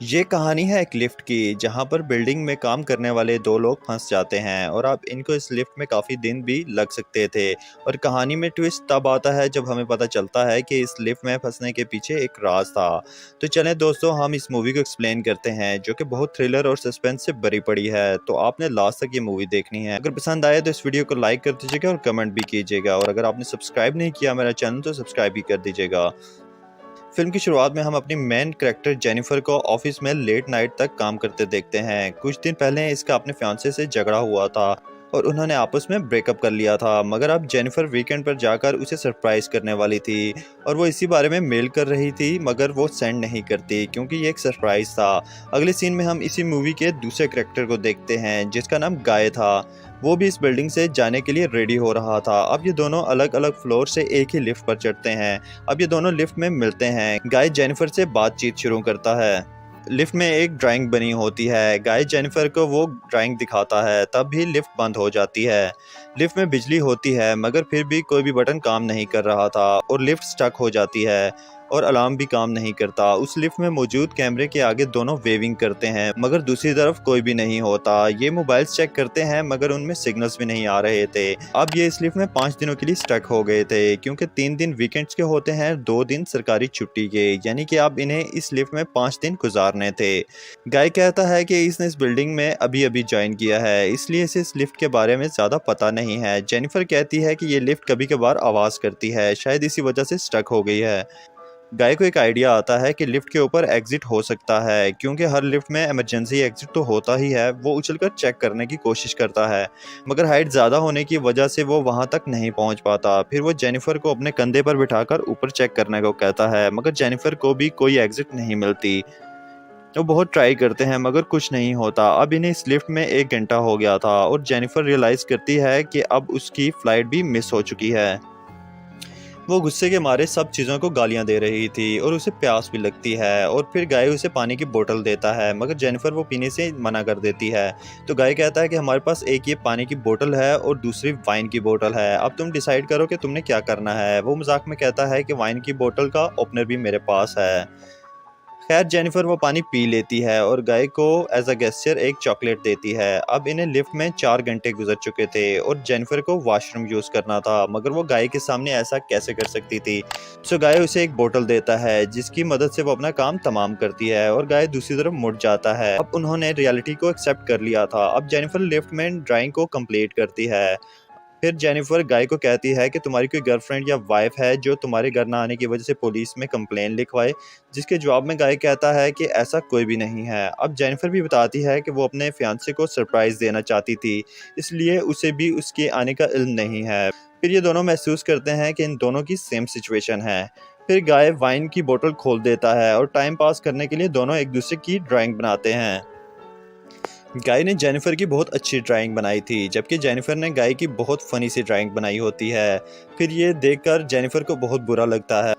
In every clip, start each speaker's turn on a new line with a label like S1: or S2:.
S1: ये कहानी है एक लिफ्ट की जहाँ पर बिल्डिंग में काम करने वाले दो लोग फंस जाते हैं और अब इनको इस लिफ्ट में काफ़ी दिन भी लग सकते थे। और कहानी में ट्विस्ट तब आता है जब हमें पता चलता है कि इस लिफ्ट में फंसने के पीछे एक राज था। तो चलें दोस्तों, हम इस मूवी को एक्सप्लेन करते हैं जो कि बहुत थ्रिलर और सस्पेंस से भरी पड़ी है। तो आपने लास्ट तक ये मूवी देखनी है। अगर पसंद आए तो इस वीडियो को लाइक कर दीजिएगा और कमेंट भी कीजिएगा, और अगर आपने सब्सक्राइब नहीं किया मेरा चैनल तो सब्सक्राइब भी कर दीजिएगा। फिल्म की शुरुआत में हम अपनी मेन कैरेक्टर जेनिफर को ऑफिस में लेट नाइट तक काम करते देखते हैं। कुछ दिन पहले इसका अपने फियांसे से झगड़ा हुआ था और उन्होंने आपस में ब्रेकअप कर लिया था, मगर अब जेनिफर वीकेंड पर जाकर उसे सरप्राइज करने वाली थी और वो इसी बारे में मेल कर रही थी, मगर वो सेंड नहीं करती क्योंकि ये एक सरप्राइज था। अगले सीन में हम इसी मूवी के दूसरे कैरेक्टर को देखते हैं जिसका नाम गाय था। वो भी इस बिल्डिंग से जाने के लिए रेडी हो रहा था। अब ये दोनों अलग अलग फ्लोर से एक ही लिफ्ट पर चढ़ते हैं। अब ये दोनों लिफ्ट में मिलते हैं। गाय जेनिफर से बातचीत शुरू करता है। लिफ्ट में एक ड्राइंग बनी होती है। गाय जेनिफर को वो ड्राइंग दिखाता है, तब भी लिफ्ट बंद हो जाती है। लिफ्ट में बिजली होती है मगर फिर भी कोई भी बटन काम नहीं कर रहा था और लिफ्ट स्टक हो जाती है और अलार्म भी काम नहीं करता। उस लिफ्ट में मौजूद कैमरे के आगे दोनों वेविंग करते हैं मगर दूसरी तरफ कोई भी नहीं होता। ये मोबाइल्स चेक करते हैं मगर उनमें सिग्नल्स भी नहीं आ रहे थे। अब ये इस लिफ्ट में 5 दिनों के लिए स्टक हो गए थे क्योंकि 3 दिन वीकेंड्स के होते हैं, 2 दिन सरकारी छुट्टी के, यानी कि अब इन्हें इस लिफ्ट में 5 दिन गुजारने थे। गाय कहता है कि इसने इस बिल्डिंग में अभी अभी ज्वाइन किया है, इसलिए इसे इस लिफ्ट के बारे में ज़्यादा पता नहीं है। जेनिफर कहती है कि ये लिफ्ट कभी कभार आवाज़ करती है, शायद इसी वजह से स्टक हो गई है। गाय को एक आइडिया आता है कि लिफ्ट के ऊपर एग्जिट हो सकता है क्योंकि हर लिफ्ट में इमरजेंसी एग्जिट तो होता ही है। वो उछलकर चेक करने की कोशिश करता है मगर हाइट ज़्यादा होने की वजह से वो वहां तक नहीं पहुंच पाता। फिर वो जेनिफर को अपने कंधे पर बिठाकर ऊपर चेक करने को कहता है मगर जेनिफर को भी कोई एग्जिट नहीं मिलती। वो बहुत ट्राई करते हैं मगर कुछ नहीं होता। अब इन्हें इस लिफ्ट में 1 घंटा हो गया था और जेनिफर रियलाइज़ करती है कि अब उसकी फ़्लाइट भी मिस हो चुकी है। वो गुस्से के मारे सब चीज़ों को गालियां दे रही थी और उसे प्यास भी लगती है और फिर गाय उसे पानी की बोतल देता है मगर जेनिफर वो पीने से मना कर देती है। तो गाय कहता है कि हमारे पास एक ये पानी की बोतल है और दूसरी वाइन की बोतल है, अब तुम डिसाइड करो कि तुमने क्या करना है। वो मजाक में कहता है कि वाइन की बोतल का ओपनर भी मेरे पास है। खैर जेनिफर वो पानी पी लेती है और गाय को एज अ गेस्चर एक चॉकलेट देती है। अब इन्हें लिफ्ट में 4 घंटे गुजर चुके थे और जेनिफर को वॉशरूम यूज़ करना था मगर वो गाय के सामने ऐसा कैसे कर सकती थी। सो गाय उसे एक बोतल देता है जिसकी मदद से वो अपना काम तमाम करती है और गाय दूसरी तरफ मुड़ जाता है। अब उन्होंने रियलिटी को एक्सेप्ट कर लिया था। अब जेनिफर लिफ्ट में ड्राइंग को कंप्लीट करती है। फिर जेनिफर गाय को कहती है कि तुम्हारी कोई गर्लफ्रेंड या वाइफ है जो तुम्हारे घर ना आने की वजह से पुलिस में कंप्लेन लिखवाए, जिसके जवाब में गाय कहता है कि ऐसा कोई भी नहीं है। अब जेनिफर भी बताती है कि वो अपने फियांसे को सरप्राइज देना चाहती थी, इसलिए उसे भी उसके आने का इल्म नहीं है। फिर ये दोनों महसूस करते हैं कि इन दोनों की सेम सिचुएशन है। फिर गाय वाइन की बोतल खोल देता है और टाइम पास करने के लिए दोनों एक दूसरे की ड्राइंग बनाते हैं। गाय ने जेनिफर की बहुत अच्छी ड्राइंग बनाई थी जबकि जेनिफर ने गाय की बहुत फनी सी ड्राइंग बनाई होती है। फिर ये देखकर जेनिफर को बहुत बुरा लगता है।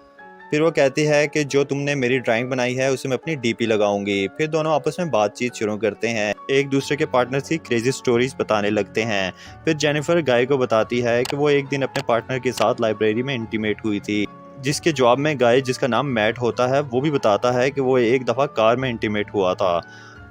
S1: फिर वो कहती है कि जो तुमने मेरी ड्राइंग बनाई है उसे मैं अपनी डीपी लगाऊंगी। फिर दोनों आपस में बातचीत शुरू करते हैं, एक दूसरे के पार्टनर की क्रेजी स्टोरीज बताने लगते हैं। फिर जेनिफर गाय को बताती है कि वो एक दिन अपने पार्टनर के साथ लाइब्रेरी में इंटीमेट हुई थी, जिसके जवाब में गाय, जिसका नाम मैट होता है, वो भी बताता है कि वो एक दफ़ा कार में इंटीमेट हुआ था।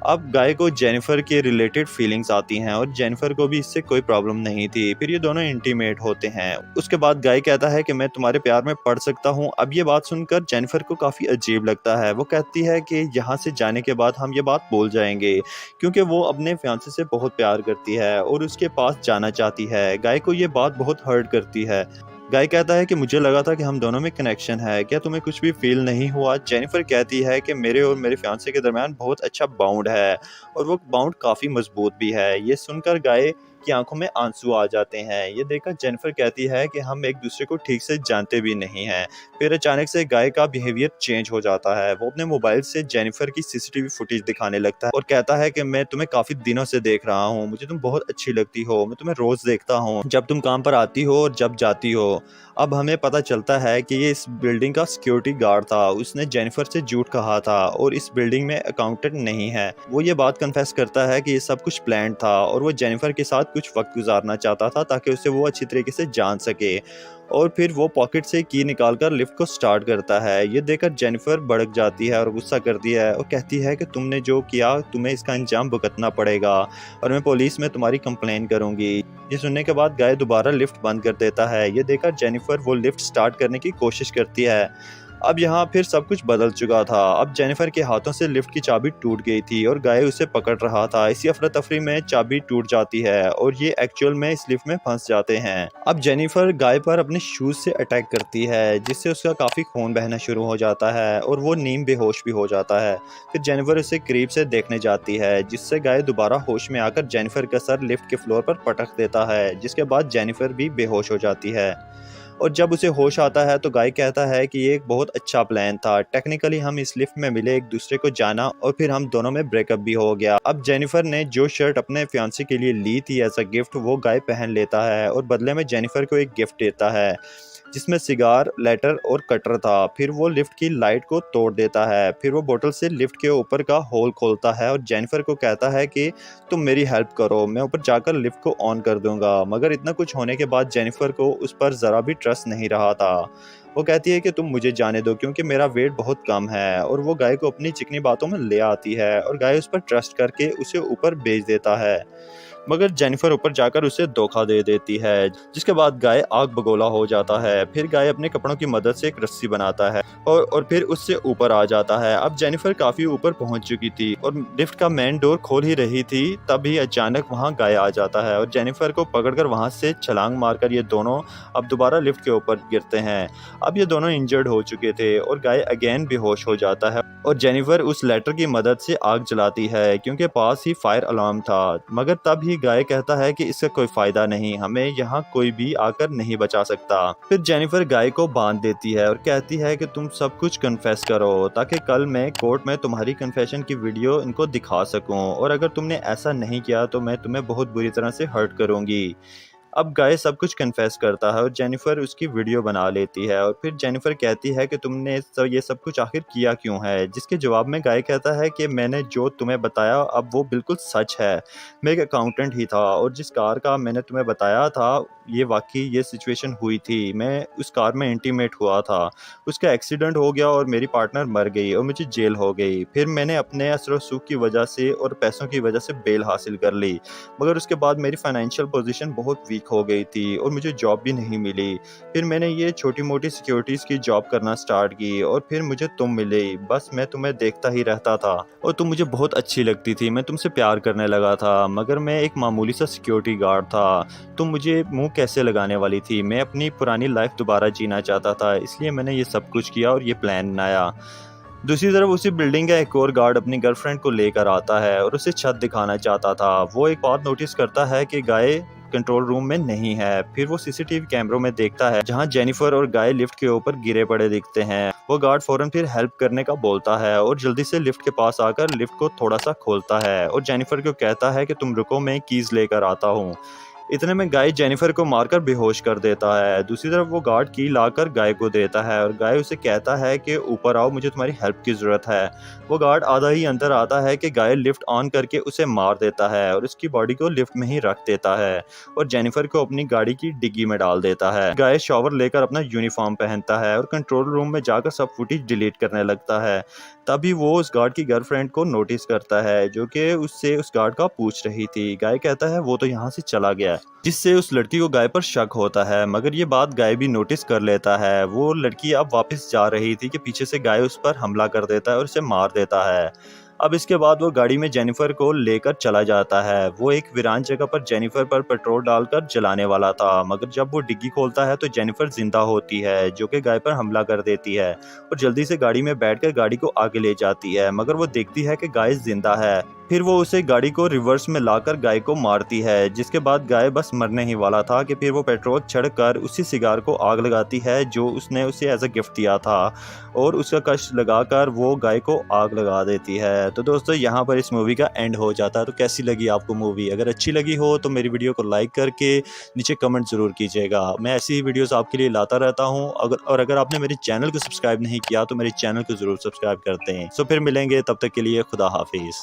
S1: अब गाय को जेनिफर के रिलेटेड फीलिंग्स आती हैं और जेनिफर को भी इससे कोई प्रॉब्लम नहीं थी। फिर ये दोनों इंटीमेट होते हैं। उसके बाद गाय कहता है कि मैं तुम्हारे प्यार में पड़ सकता हूँ। अब ये बात सुनकर जेनिफर को काफ़ी अजीब लगता है। वो कहती है कि यहाँ से जाने के बाद हम ये बात भूल जाएंगे क्योंकि वो अपने फियांसे से बहुत प्यार करती है और उसके पास जाना चाहती है। गाय को ये बात बहुत हर्ट करती है। गाय कहता है कि मुझे लगा था कि हम दोनों में कनेक्शन है, क्या तुम्हें कुछ भी फील नहीं हुआ? जेनिफर कहती है कि मेरे और मेरे फियांसे के दरमियान बहुत अच्छा बाउंड है और वो बाउंड काफ़ी मजबूत भी है। ये सुनकर गाय की आंखों में आंसू आ जाते हैं। ये देखकर जेनिफर कहती है कि हम एक दूसरे को ठीक से जानते भी नहीं हैं। फिर अचानक से गाय का बिहेवियर चेंज हो जाता है। वो अपने मोबाइल से जेनिफर की सीसीटीवी फुटेज दिखाने लगता है और कहता है कि मैं तुम्हें काफ़ी दिनों से देख रहा हूँ, मुझे तुम बहुत अच्छी लगती हो, मैं तुम्हें रोज़ देखता हूँ जब तुम काम पर आती हो और जब जाती हो। अब हमें पता चलता है कि ये इस बिल्डिंग का सिक्योरिटी गार्ड था। उसने जेनिफर से झूठ कहा था और इस बिल्डिंग में अकाउंटेंट नहीं है। वो ये बात कन्फेस करता है कि ये सब कुछ प्लान था और वो जेनिफर के साथ कुछ वक्त गुजारना चाहता था ताकि उसे वो अच्छी तरीके से जान सके। और फिर वो पॉकेट से की निकालकर लिफ्ट को स्टार्ट करता है। ये देखकर जेनिफर भड़क जाती है और गुस्सा करती है और कहती है कि तुमने जो किया तुम्हें इसका अंजाम भुगतना पड़ेगा और मैं पुलिस में तुम्हारी कंप्लेन करूंगी। ये सुनने के बाद गाय दोबारा लिफ्ट बंद कर देता है। ये देखकर जेनिफर वो लिफ्ट स्टार्ट करने की कोशिश करती है। अब यहाँ फिर सब कुछ बदल चुका था। अब जेनिफर के हाथों से लिफ्ट की चाबी टूट गई थी और गाय उसे पकड़ रहा था। इसी अफरा तफरी में चाबी टूट जाती है और ये एक्चुअल में इस लिफ्ट में फंस जाते हैं। अब जेनिफर गाय पर अपने शूज से अटैक करती है जिससे उसका काफी खून बहना शुरू हो जाता है और वो नीम बेहोश भी हो जाता है। फिर जेनिफर उसे करीब से देखने जाती है जिससे गाय दोबारा होश में आकर जेनिफर का सर लिफ्ट के फ्लोर पर पटक देता है, जिसके बाद जेनिफर भी बेहोश हो जाती है। और जब उसे होश आता है तो गाय कहता है कि ये एक बहुत अच्छा प्लान था। टेक्निकली हम इस लिफ्ट में मिले, एक दूसरे को जाना और फिर हम दोनों में ब्रेकअप भी हो गया। अब जेनिफर ने जो शर्ट अपने फियांसे के लिए ली थी एज अ गिफ्ट वो गाय पहन लेता है और बदले में जेनिफर को एक गिफ्ट देता है जिसमें सिगार, लेटर और कटर था। फिर वो लिफ्ट की लाइट को तोड़ देता है। फिर वो बोतल से लिफ्ट के ऊपर का होल खोलता है और जेनिफर को कहता है कि तुम मेरी हेल्प करो, मैं ऊपर जाकर लिफ्ट को ऑन कर दूंगा। मगर इतना कुछ होने के बाद जेनिफर को उस पर ज़रा भी ट्रस्ट नहीं रहा था। वो कहती है कि तुम मुझे जाने दो क्योंकि मेरा वेट बहुत कम है, और वो गाय को अपनी चिकनी बातों में ले आती है और गाय उस पर ट्रस्ट करके उसे ऊपर भेज देता है। मगर जेनिफर ऊपर जाकर उसे धोखा दे देती है, जिसके बाद गाय आग बगोला हो जाता है। फिर गाय अपने कपड़ों की मदद से एक रस्सी बनाता है और फिर उससे ऊपर आ जाता है। अब जेनिफर काफी ऊपर पहुंच चुकी थी और लिफ्ट का मेन डोर खोल ही रही थी, तभी अचानक वहां गाय आ जाता है और जेनिफर को पकड़कर वहां से छलांग मारकर ये दोनों अब दोबारा लिफ्ट के ऊपर गिरते हैं। अब ये दोनों इंजर्ड हो चुके थे और गाय अगेन बेहोश हो जाता है और जेनिफर उस लेटर की मदद से आग जलाती है क्योंकि पास ही फायर अलार्म था। मगर तब ही गाय कहता है कि इसका कोई फायदा नहीं, हमें यहाँ कोई भी आकर नहीं बचा सकता। फिर जेनिफर गाय को बांध देती है और कहती है कि तुम सब कुछ कन्फेस करो ताकि कल मैं कोर्ट में तुम्हारी कन्फेशन की वीडियो इनको दिखा सकूं, और अगर तुमने ऐसा नहीं किया तो मैं तुम्हें बहुत बुरी तरह से हर्ट करूंगी। अब गाय सब कुछ कन्फेस करता है और जेनिफर उसकी वीडियो बना लेती है और फिर जेनिफर कहती है कि तुमने ये सब कुछ आखिर किया क्यों है, जिसके जवाब में गाय कहता है कि मैंने जो तुम्हें बताया अब वो बिल्कुल सच है। मैं एक अकाउंटेंट ही था और जिस कार का मैंने तुम्हें बताया था ये वाकई ये सिचुएशन हुई थी। मैं उस कार में इंटीमेट हुआ था, उसका एक्सीडेंट हो गया और मेरी पार्टनर मर गई और मुझे जेल हो गई। फिर मैंने अपने असर सूख की वजह से और पैसों की वजह से बेल हासिल कर ली, मगर उसके बाद मेरी फाइनेंशियल पोजीशन बहुत वीक हो गई थी और मुझे जॉब भी नहीं मिली। फिर मैंने ये छोटी मोटी सिक्योरिटीज़ की जॉब करना स्टार्ट की और फिर मुझे तुम मिले। बस मैं तुम्हें देखता ही रहता था और तुम मुझे बहुत अच्छी लगती थी। मैं तुमसे प्यार करने लगा था, मगर मैं एक मामूली सा सिक्योरिटी गार्ड था। तुम मुझे मुंह कैसे लगाने वाली थी। मैं अपनी पुरानी लाइफ दोबारा जीना चाहता था, इसलिए मैंने ये सब कुछ किया और ये प्लान बनाया। दूसरी तरफ उसी बिल्डिंग का एक और गार्ड अपनी गर्लफ्रेंड को लेकर आता है और उसे छत दिखाना चाहता था। वो एक बात नोटिस करता है कि गाय कंट्रोल रूम में नहीं है। फिर वो सीसीटीवी कैमरों में देखता है जहां जेनिफर और गाय लिफ्ट के ऊपर गिरे पड़े दिखते हैं। वो गार्ड फौरन फिर हेल्प करने का बोलता है और जल्दी से लिफ्ट के पास आकर लिफ्ट को थोड़ा सा खोलता है और जेनिफर को कहता है कि तुम रुको, मैं कीज लेकर आता हूँ। इतने में गाय जेनिफर को मारकर बेहोश कर देता है। दूसरी तरफ वो गार्ड की लाकर गाय को देता है और गाय उसे कहता है कि ऊपर आओ, मुझे तुम्हारी हेल्प की जरूरत है। वो गार्ड आधा ही अंदर आता है कि गाय लिफ्ट ऑन करके उसे मार देता है और उसकी बॉडी को लिफ्ट में ही रख देता है और जेनिफर को अपनी गाड़ी की डिग्गी में डाल देता है। गाय शॉवर लेकर अपना यूनिफॉर्म पहनता है और कंट्रोल रूम में जाकर सब फुटेज डिलीट करने लगता है। तभी वो उस गार्ड की गर्लफ्रेंड को नोटिस करता है जो कि उससे उस गार्ड का पूछ रही थी। गाय कहता है वो तो यहाँ से चला गया, जिससे उस लड़की को गाय पर शक होता है, मगर ये बात गाय भी नोटिस कर लेता है। वो लड़की अब वापस जा रही थी कि पीछे से गाय उस पर हमला कर देता है और उसे मार देता है। अब इसके बाद वो गाड़ी में जेनिफर को लेकर चला जाता है। वो एक वीरान जगह पर जेनिफर पर पेट्रोल डालकर जलाने वाला था, मगर जब वो डिग्गी खोलता है तो जेनिफर जिंदा होती है जो कि गाय पर हमला कर देती है और जल्दी से गाड़ी में बैठकर गाड़ी को आगे ले जाती है, मगर वो देखती है कि गाय जिंदा है। फिर वो उसे गाड़ी को रिवर्स में लाकर गाय को मारती है, जिसके बाद गाय बस मरने ही वाला था कि फिर वो पेट्रोल छड़कर उसी सिगार को आग लगाती है जो उसने उसे एज अ गिफ्ट दिया था और उसका कष्ट लगाकर वो गाय को आग लगा देती है। तो दोस्तों यहाँ पर इस मूवी का एंड हो जाता है। तो कैसी लगी आपको मूवी? अगर अच्छी लगी हो तो मेरी वीडियो को लाइक करके नीचे कमेंट जरूर कीजिएगा। मैं ऐसी ही वीडियोस आपके लिए लाता रहता हूँ। अगर आपने मेरे चैनल को सब्सक्राइब नहीं किया तो मेरे चैनल को जरूर सब्सक्राइब करते हैं। सो फिर मिलेंगे, तब तक के लिए खुदा हाफिज।